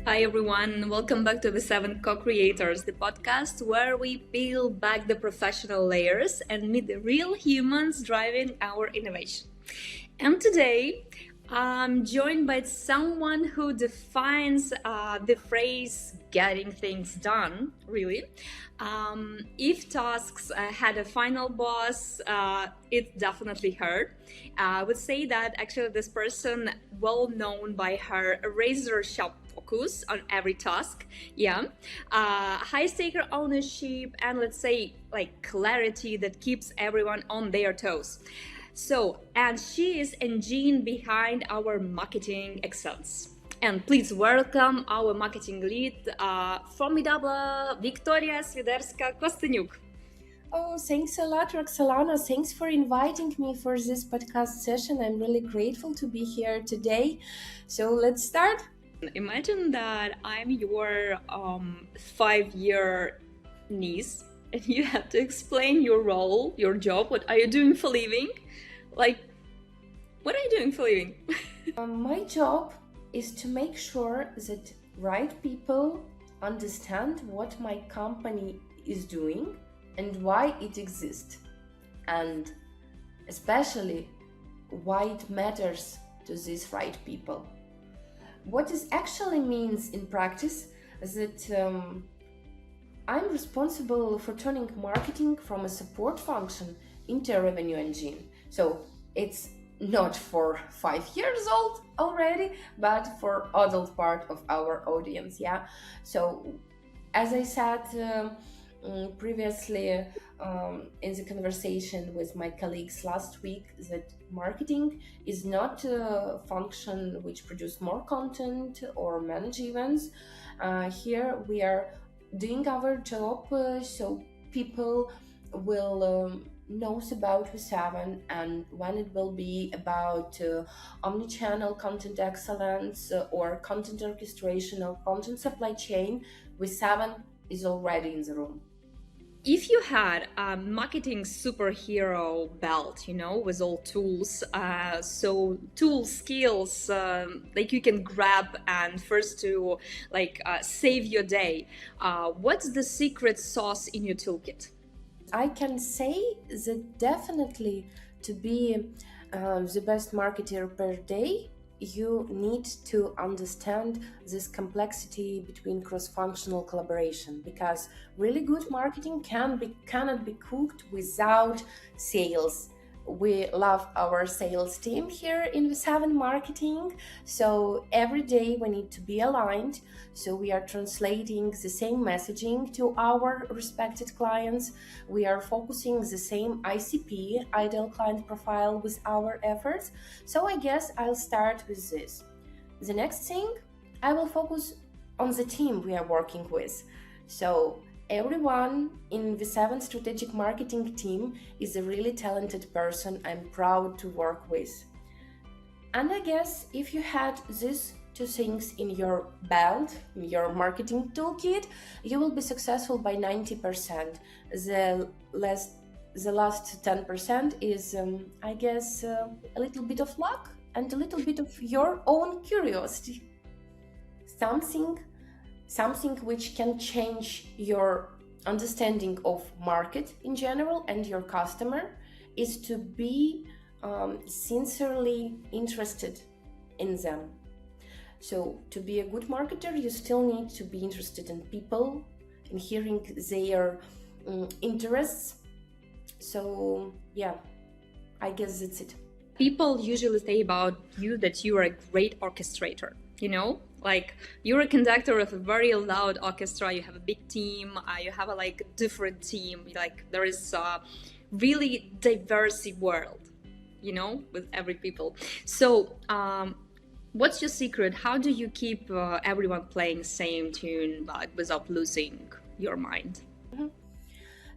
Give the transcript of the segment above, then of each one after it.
Hi everyone, welcome back to VISEVEN Co-Creators, the podcast where we peel back the professional layers and meet the real humans driving our innovation. And today, I'm joined by someone who defines the phrase getting things done, really. If tasks had a final boss, it's definitely her. I would say that actually this person, well known by her razor sharp focus on every task, high staker ownership, and let's say like clarity that keeps everyone on their toes. So, and she is engine behind our marketing excellence. And please welcome our marketing lead, formidable Viktoriia Sviderska-Kosteniuk. Oh, thanks a lot, Roxalana. Thanks for inviting me for this podcast session. I'm really grateful to be here today. So let's start. Imagine that I'm your 5-year niece and you have to explain your role, your job, what are you doing for living? Like, what are you doing for living? My job is to make sure that right people understand what my company is doing and why it exists, and especially why it matters to these right people. What this actually means in practice is that I'm responsible for turning marketing from a support function into a revenue engine. So it's not for 5 years old already, but for adult part of our audience. Yeah. So as I said previously in the conversation with my colleagues last week, that marketing is not a function which produce more content or manage events. Here we are doing our job so people will knows about VISEVEN, and when it will be about omnichannel content excellence or content orchestration or content supply chain, VISEVEN is already in the room. If you had a marketing superhero belt, with all tools, so tool skills, like you can grab and first to save your day, what's the secret sauce in your toolkit? I can say that definitely to be the best marketer per day, you need to understand this complexity between cross-functional collaboration, because really good marketing cannot be cooked without sales. We love our sales team here in VISEVEN Marketing, so every day we need to be aligned, so we are translating the same messaging to our respected clients. We are focusing the same ICP, ideal client profile, with our efforts. So I guess I'll start with this. The next thing, I will focus on the team we are working with. So everyone in VISEVEN strategic marketing team is a really talented person I'm proud to work with. And I guess if you had these two things in your belt, in your marketing toolkit, you will be successful by 90%. The last 10% is, I guess, a little bit of luck and a little bit of your own curiosity. Something which can change your understanding of market in general and your customer is to be sincerely interested in them. So to be a good marketer, you still need to be interested in people and hearing their interests. So yeah, I guess that's it. People usually say about you that you are a great orchestrator, like you're a conductor of a very loud orchestra, you have a big team, you have a different team, like there is a really diverse world, with every people. So what's your secret? How do you keep everyone playing same tune without losing your mind? Mm-hmm.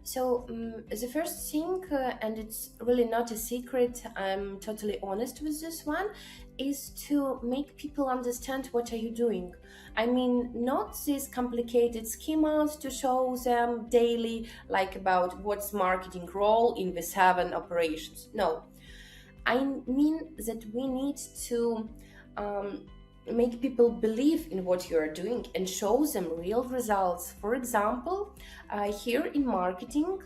So the first thing, and it's really not a secret, I'm totally honest with this one, is to make people understand what are you doing. I mean, not these complicated schemas to show them daily, like about what's marketing role in VISEVEN operations. No, I mean that we need to make people believe in what you are doing and show them real results. For example, here in marketing,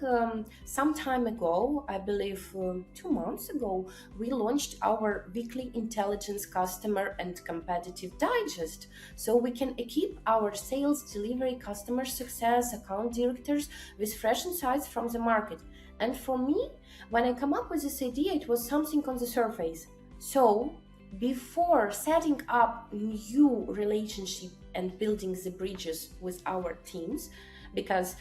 some time ago, I believe 2 months ago, we launched our weekly intelligence customer and competitive digest, so we can equip our sales, delivery, customer success, account directors with fresh insights from the market. And for me, when I come up with this idea, it was something on the surface. So before setting up new relationship and building the bridges with our teams, because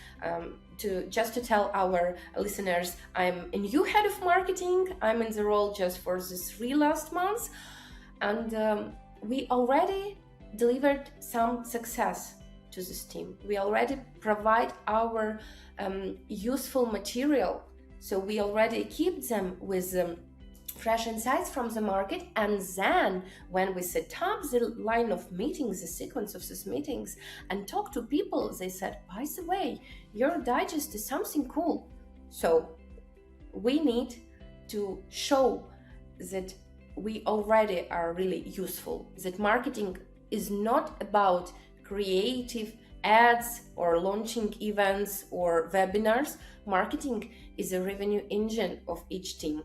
to tell our listeners, I'm a new head of marketing. I'm in the role just for the 3 last months, and we already delivered some success to this team. We already provide our useful material, so we already keep them with fresh insights from the market. And then when we set up the line of meetings, the sequence of these meetings, and talk to people, they said, by the way, your digest is something cool. So we need to show that we already are really useful, that marketing is not about creative ads or launching events or webinars. Marketing is a revenue engine of each team.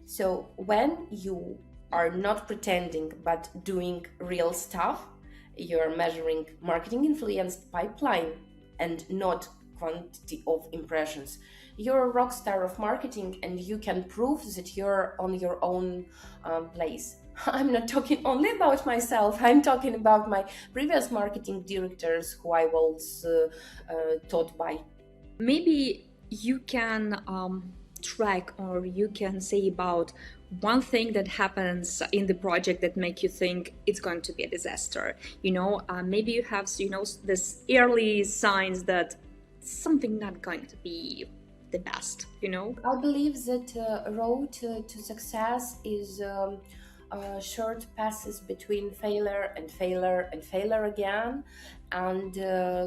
So when you are not pretending but doing real stuff, you're measuring marketing influenced pipeline and not quantity of impressions. You're a rock star of marketing, and you can prove that you're on your own place. I'm not talking only about myself. I'm talking about my previous marketing directors who I was taught by. Maybe you can track, or you can say about one thing that happens in the project that make you think it's going to be a disaster. Maybe you have this early signs that something not going to be the best. I believe that road to success is short passes between failure and failure and failure again, and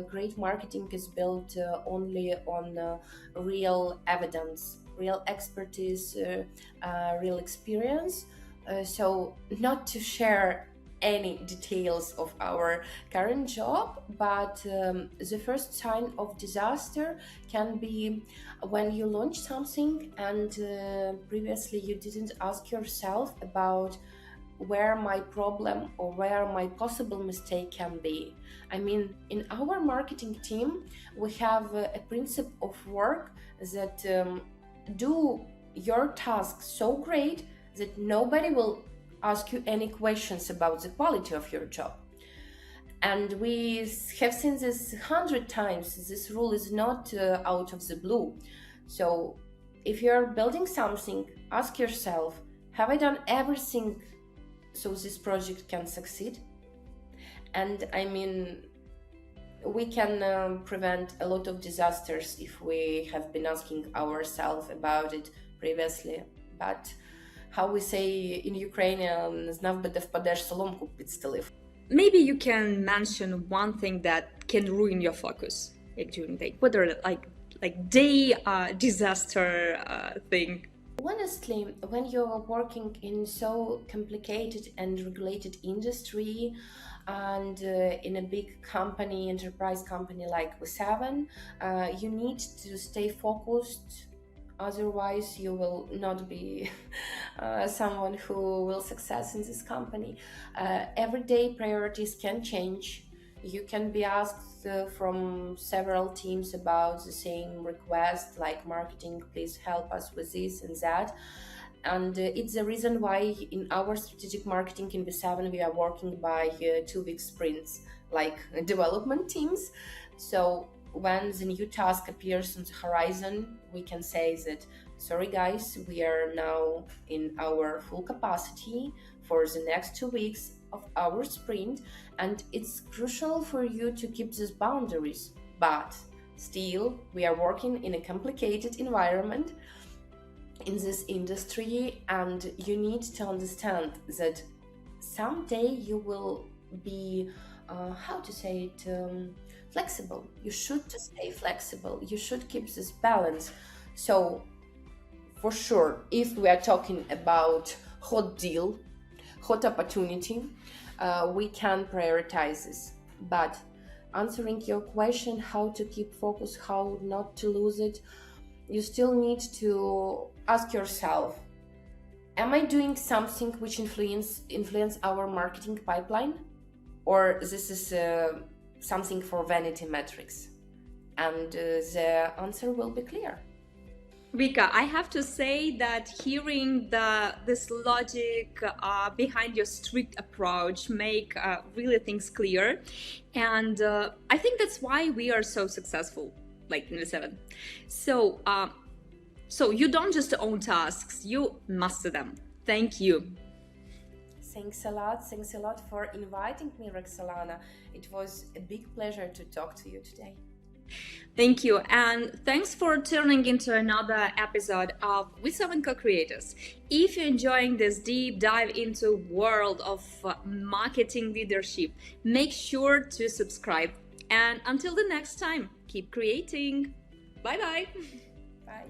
great marketing is built only on real evidence, real expertise, real experience. So not to share any details of our current job, but the first sign of disaster can be when you launch something and previously you didn't ask yourself about where my problem or where my possible mistake can be. I mean, in our marketing team, we have a principle of work that do your task so great that nobody will ask you any questions about the quality of your job. And we have seen this 100 times. This rule is not out of the blue. So if you're building something, ask yourself, have I done everything so this project can succeed? And I mean, we can prevent a lot of disasters if we have been asking ourselves about it previously. But how we say in Ukrainian, знав би де впадеш, соломку підстелив. Maybe you can mention one thing that can ruin your focus during the day, whether like day disaster thing. Honestly, when you're working in so complicated and regulated industry and in a big company, enterprise company like VISEVEN, you need to stay focused. Otherwise, you will not be someone who will success in this company. Everyday priorities can change. You can be asked from several teams about the same request, like marketing, please help us with this and that. And it's the reason why in our strategic marketing in VISEVEN, we are working by 2-week sprints, like development teams. So when the new task appears on the horizon, we can say that, sorry guys, we are now in our full capacity for the next 2 weeks of our sprint, and it's crucial for you to keep these boundaries. But still, we are working in a complicated environment in this industry, and you need to understand that someday you will be, flexible. You should stay flexible. You should keep this balance. So for sure, if we are talking about hot deal, hot opportunity, we can prioritize this. But answering your question, how to keep focus, how not to lose it, you still need to ask yourself, am I doing something which influence our marketing pipeline, or this is something for vanity metrics? And the answer will be clear. Vika, I have to say that hearing this logic behind your strict approach make really things clear, and I think that's why we are so successful, like in VISEVEN. So you don't just own tasks, you master them. Thank you. Thanks a lot for inviting me, Roxolana. It was a big pleasure to talk to you today. Thank you, and thanks for tuning into another episode of VISEVEN Co-Creators. If you're enjoying this deep dive into world of marketing leadership, make sure to subscribe. And until the next time, keep creating. Bye-bye. Bye.